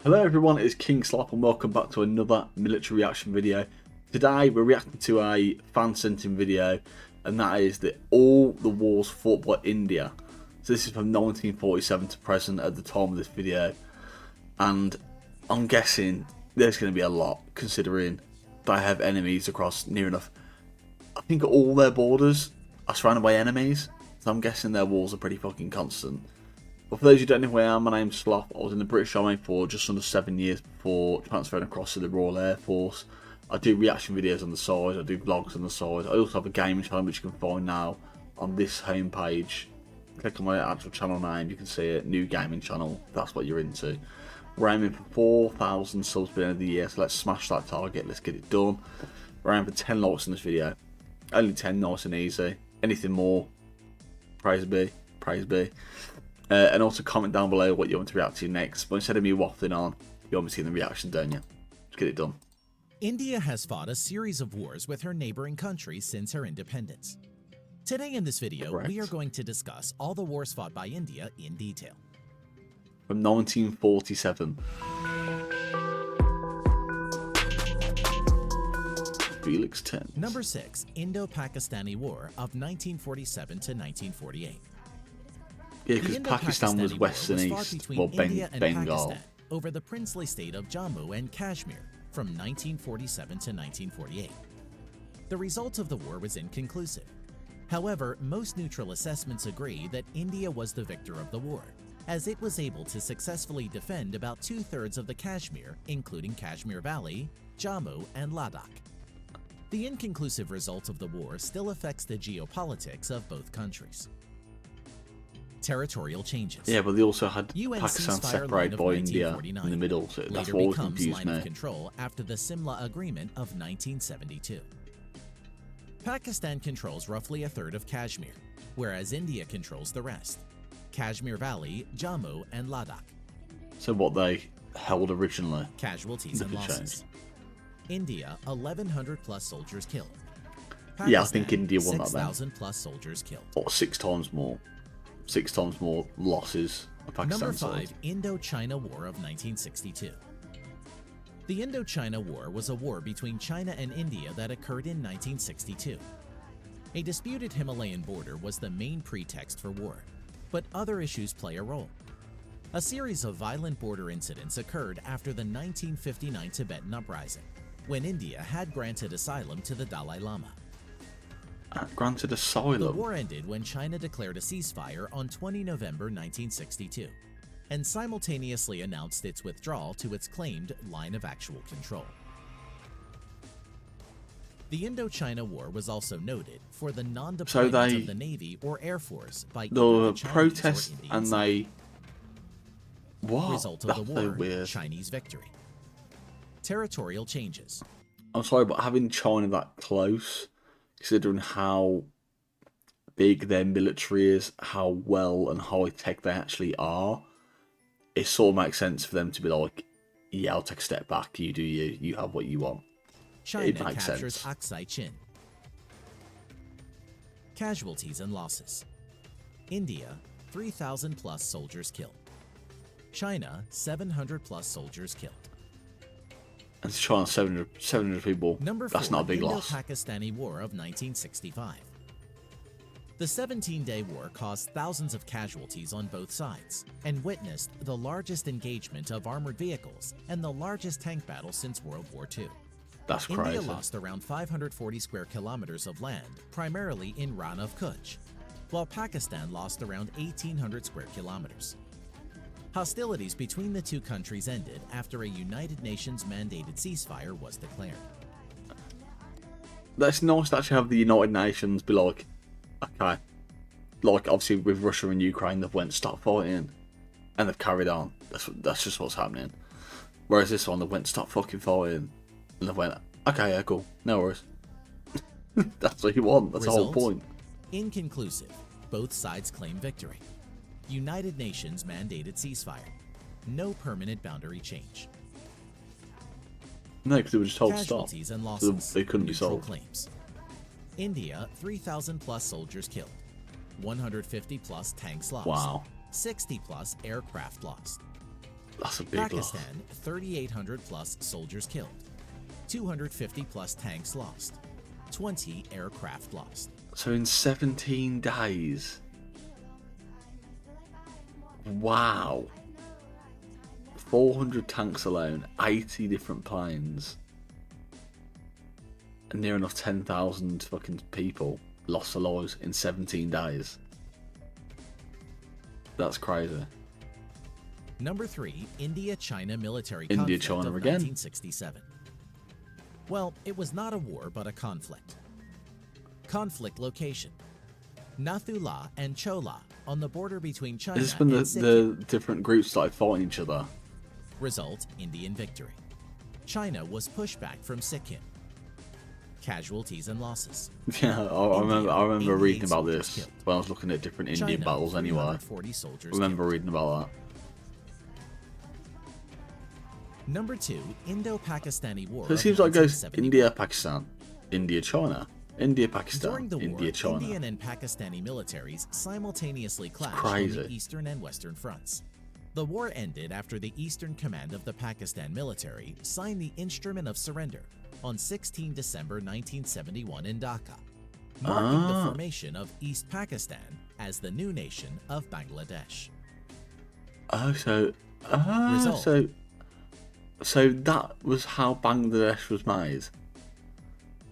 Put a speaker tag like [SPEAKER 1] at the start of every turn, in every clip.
[SPEAKER 1] Hello everyone, it's King Sloth and welcome back to another military reaction video. Today we're reacting to a fan sent in video, and that is that all the wars fought by India. So this is from 1947 to present at the time of this video, and I'm guessing there's going to be a lot considering they have enemies across near enough, I think all their borders are surrounded by enemies, so I'm guessing their wars are pretty fucking constant. But for those who don't know who I am, my name's Sloth. I was in the British Army for just under 7 years before transferring across to the Royal Air Force. I do reaction videos on the side, I do vlogs on the side. I also have a gaming channel which you can find now on this homepage. Click on my actual channel name, you can see it, new gaming channel, if that's what you're into. We're aiming for 4,000 subs by the end of the year, so let's smash that target, let's get it done. We're aiming for 10 likes in this video. Only 10, nice and easy. Anything more, praise be, praise be. And also comment down below what you want to react to next. But instead of me waffling on, you want me to see the reaction, don't you? Let's get it done.
[SPEAKER 2] India has fought a series of wars with her neighboring countries since her independence. Today in this video,
[SPEAKER 1] Correct.
[SPEAKER 2] we are going to discuss all the wars fought by India in detail.
[SPEAKER 1] From 1947. Felix 10.
[SPEAKER 2] Number 6. Indo-Pakistani War of 1947 to 1948.
[SPEAKER 1] Yeah, because Pakistan was west and east, well,
[SPEAKER 2] India and
[SPEAKER 1] Bengal.
[SPEAKER 2] Pakistan over the princely state of Jammu and Kashmir from 1947 to 1948. The result of the war was inconclusive. However, most neutral assessments agree that India was the victor of the war, as it was able to successfully defend about 2/3 of the Kashmir, including Kashmir Valley, Jammu, and Ladakh. The inconclusive result of the war still affects the geopolitics of both countries. Territorial changes.
[SPEAKER 1] Yeah, but they also had
[SPEAKER 2] UN
[SPEAKER 1] Pakistan
[SPEAKER 2] ceasefire
[SPEAKER 1] separated
[SPEAKER 2] line
[SPEAKER 1] by
[SPEAKER 2] of
[SPEAKER 1] India
[SPEAKER 2] 1949
[SPEAKER 1] in the middle, so that's
[SPEAKER 2] later
[SPEAKER 1] what always
[SPEAKER 2] becomes
[SPEAKER 1] confused
[SPEAKER 2] line
[SPEAKER 1] me.
[SPEAKER 2] of control after the Simla Agreement of 1972. Pakistan controls roughly 1/3 of Kashmir, whereas India controls the rest: Kashmir Valley, Jammu, and Ladakh.
[SPEAKER 1] So what they held originally.
[SPEAKER 2] Casualties and
[SPEAKER 1] Nothing
[SPEAKER 2] losses. India, 1,100 plus soldiers killed.
[SPEAKER 1] Yeah, I think India won that then.
[SPEAKER 2] 6,000 plus soldiers killed.
[SPEAKER 1] Or 6 times more. 6 times more losses on Pakistan
[SPEAKER 2] Number
[SPEAKER 1] side.
[SPEAKER 2] 5. Indo-China War of 1962. The Indo-China War was a war between China and India that occurred in 1962. A disputed Himalayan border was the main pretext for war, but other issues play a role. A series of violent border incidents occurred after the 1959 Tibetan uprising, when India had granted asylum to the Dalai Lama.
[SPEAKER 1] Granted
[SPEAKER 2] The
[SPEAKER 1] asylum.
[SPEAKER 2] war ended when China declared a ceasefire on 20 November 1962 and simultaneously announced its withdrawal to its claimed line of actual control. The Indo-China War was also noted for the non-deployment of the Navy or Air Force by either
[SPEAKER 1] The
[SPEAKER 2] the Chinese
[SPEAKER 1] protests
[SPEAKER 2] or Indian
[SPEAKER 1] and
[SPEAKER 2] side.
[SPEAKER 1] they... What?
[SPEAKER 2] Result of the
[SPEAKER 1] That's so
[SPEAKER 2] war,
[SPEAKER 1] weird.
[SPEAKER 2] Chinese victory. Territorial changes.
[SPEAKER 1] I'm sorry, but having China that close, considering how big their military is, how well and high tech they actually are, it sort of makes sense for them to be like, yeah, I'll take a step back, you do you, you have what you want.
[SPEAKER 2] China
[SPEAKER 1] It makes
[SPEAKER 2] captures
[SPEAKER 1] sense.
[SPEAKER 2] Aksai Chin. Casualties and losses. India, 3,000 plus soldiers killed. China, 700 plus soldiers killed.
[SPEAKER 1] And to China, 700 people,
[SPEAKER 2] Number 4,
[SPEAKER 1] that's not a big loss.
[SPEAKER 2] Indo-Pakistani War of 1965. The 17-day war caused thousands of casualties on both sides and witnessed the largest engagement of armored vehicles and the largest tank battle since World War II.
[SPEAKER 1] That's crazy.
[SPEAKER 2] India lost around 540 square kilometers of land, primarily in Rann of Kutch, while Pakistan lost around 1,800 square kilometers. Hostilities between the two countries ended after a United Nations mandated ceasefire was declared.
[SPEAKER 1] That's nice to actually have the United Nations be like, okay, like obviously with Russia and Ukraine, they've went stop fighting, and they've carried on. That's just what's happening. Whereas this one, they went stop fucking fighting, and they went, okay, yeah, cool, no worries. That's what you want. That's the whole point.
[SPEAKER 2] Inconclusive. Both sides claim victory. United Nations mandated ceasefire. No permanent boundary change.
[SPEAKER 1] No, because they were just told to stop.
[SPEAKER 2] Casualties and
[SPEAKER 1] So
[SPEAKER 2] losses.
[SPEAKER 1] they couldn't be
[SPEAKER 2] Neutral
[SPEAKER 1] solved.
[SPEAKER 2] claims. India, 3,000 plus soldiers killed. 150 plus tanks lost.
[SPEAKER 1] Wow.
[SPEAKER 2] 60 plus aircraft lost.
[SPEAKER 1] That's That's a big loss.
[SPEAKER 2] Pakistan, 3,800 plus soldiers killed, 250 plus tanks lost, 20 aircraft lost.
[SPEAKER 1] So in 17 days. Wow. 400 tanks alone, 80 different planes, and near enough 10,000 fucking people lost their lives in 17 days. That's crazy.
[SPEAKER 2] Number 3, India-China military
[SPEAKER 1] India-China
[SPEAKER 2] conflict of
[SPEAKER 1] again.
[SPEAKER 2] 1967. Well, it was not a war, but a conflict. Conflict location: Nathu La and Cho on the border between China
[SPEAKER 1] Is this when
[SPEAKER 2] and
[SPEAKER 1] the different groups started fighting each other?
[SPEAKER 2] Result: Indian victory. China was pushed back from Sikkim. Casualties and losses:
[SPEAKER 1] Yeah, I remember
[SPEAKER 2] 88
[SPEAKER 1] reading about
[SPEAKER 2] soldiers
[SPEAKER 1] this
[SPEAKER 2] killed.
[SPEAKER 1] when I was looking at different Indian
[SPEAKER 2] China,
[SPEAKER 1] battles anyway.
[SPEAKER 2] 340 soldiers
[SPEAKER 1] I remember
[SPEAKER 2] killed.
[SPEAKER 1] reading about that.
[SPEAKER 2] Number 2, Indo-Pakistani War.
[SPEAKER 1] So it
[SPEAKER 2] of
[SPEAKER 1] seems like it goes
[SPEAKER 2] 1971.
[SPEAKER 1] India, Pakistan, India, China, India,
[SPEAKER 2] During
[SPEAKER 1] Pakistan,
[SPEAKER 2] the war,
[SPEAKER 1] India, China.
[SPEAKER 2] Indian and Pakistani militaries simultaneously clashed on
[SPEAKER 1] crazy.
[SPEAKER 2] the eastern and western fronts. The war ended after the Eastern Command of the Pakistan military signed the Instrument of Surrender on 16 December 1971 in Dhaka, marking the formation of East Pakistan as the new nation of Bangladesh. Result.
[SPEAKER 1] So that was how Bangladesh was made,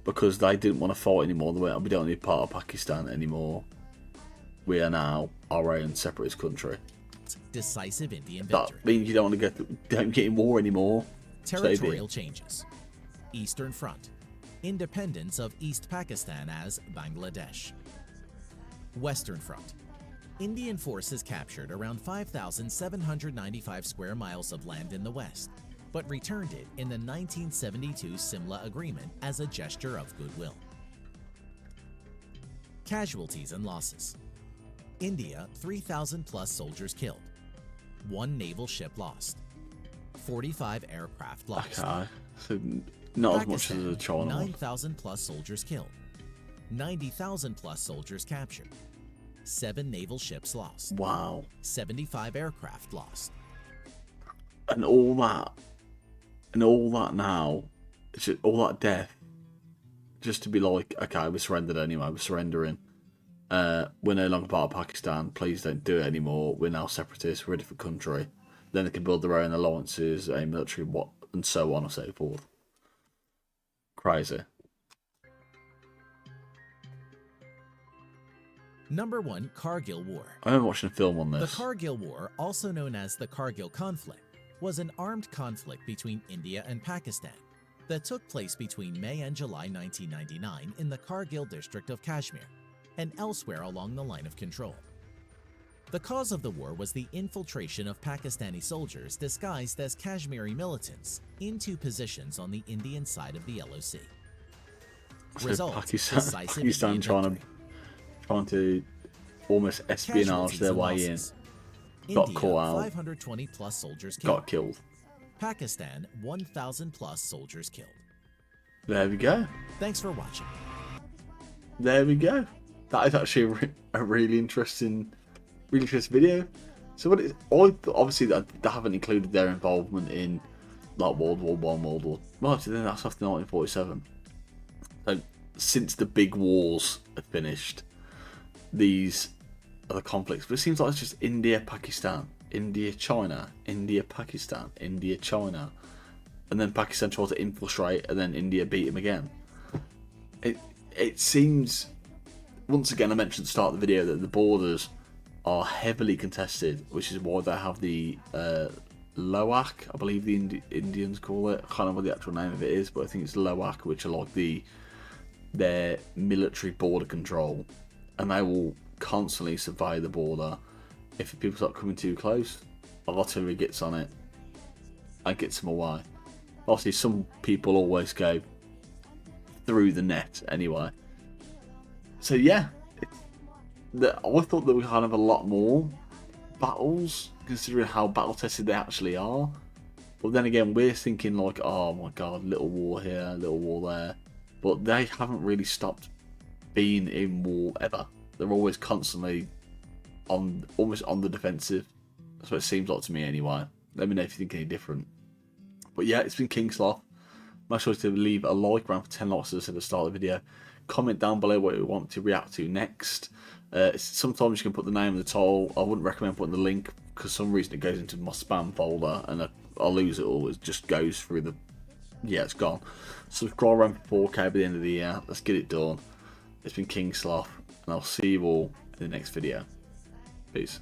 [SPEAKER 1] because they didn't want to fight anymore. They went, we don't need part of Pakistan anymore. We are now our own separatist country.
[SPEAKER 2] Decisive Indian
[SPEAKER 1] That
[SPEAKER 2] victory.
[SPEAKER 1] means you don't want to don't get in war anymore.
[SPEAKER 2] Territorial changes: Eastern Front, independence of East Pakistan as Bangladesh. Western Front, Indian forces captured around 5,795 square miles of land in the west, but returned it in the 1972 Simla Agreement as a gesture of goodwill. Casualties and losses: India, 3,000 plus soldiers killed, 1 naval ship lost, 45 aircraft lost.
[SPEAKER 1] Okay, so not as much
[SPEAKER 2] Pakistan,
[SPEAKER 1] as the China one.
[SPEAKER 2] 9,000 plus soldiers killed, 90,000 plus soldiers captured, 7 naval ships lost,
[SPEAKER 1] Wow,
[SPEAKER 2] 75 aircraft lost.
[SPEAKER 1] and all that now, it's just, all that death, just to be like, okay, we surrendered anyway. We're surrendering. We're no longer part of Pakistan. Please don't do it anymore. We're now separatists. We're a different country. Then they can build their own alliances, a military, and so on and so forth. Crazy.
[SPEAKER 2] Number 1, Kargil War.
[SPEAKER 1] I remember watching a film on
[SPEAKER 2] The
[SPEAKER 1] this.
[SPEAKER 2] Kargil War, also known as the Kargil conflict, was an armed conflict between India and Pakistan that took place between May and July 1999 in the Kargil district of Kashmir and elsewhere along the line of control. The cause of the war was the infiltration of Pakistani soldiers disguised as Kashmiri militants into positions on the Indian side of the LOC.
[SPEAKER 1] So
[SPEAKER 2] Result:
[SPEAKER 1] Pakistan
[SPEAKER 2] Indian
[SPEAKER 1] trying to almost espionage
[SPEAKER 2] Casualties
[SPEAKER 1] their
[SPEAKER 2] and
[SPEAKER 1] way in.
[SPEAKER 2] losses:
[SPEAKER 1] Got
[SPEAKER 2] India,
[SPEAKER 1] caught out.
[SPEAKER 2] 520 plus soldiers killed.
[SPEAKER 1] Got killed.
[SPEAKER 2] Pakistan, 1,000 plus soldiers killed.
[SPEAKER 1] There we go.
[SPEAKER 2] Thanks for watching.
[SPEAKER 1] There we go. That is actually a really interesting video. So what is obviously that they haven't included their involvement in like World War One, World War. Well, actually, then that's after 1947. So since the big wars have finished, these are the conflicts. But it seems like it's just India, Pakistan, India, China, India, Pakistan, India, China, and then Pakistan tried to infiltrate, and then India beat him again. It seems, once again, I mentioned at the start of the video that the borders are heavily contested, which is why they have the LOAC, I believe the Indians call it. I can't remember what the actual name of it is, but I think it's LOAC, which are like their military border control, and they will constantly survey the border. If people start coming too close, artillery gets on it and gets them away. Obviously, some people always go through the net anyway. So yeah, I thought there were kind of a lot more battles, considering how battle tested they actually are. But then again, we're thinking like, oh my god, little war here, little war there. But they haven't really stopped being in war ever. They're always constantly almost on the defensive. That's what it seems like to me anyway. Let me know if you think any different. But yeah, it's been King Sloth. Make sure to leave a like, around for 10 likes as I said at the start of the video. Comment down below what you want to react to next. Sometimes you can put the name of the title. I wouldn't recommend putting the link because for some reason it goes into my spam folder and I'll lose it all. It just goes through the... Yeah, it's gone. Subscribe around for 4K by the end of the year. Let's get it done. It's been King Sloth, and I'll see you all in the next video. Peace.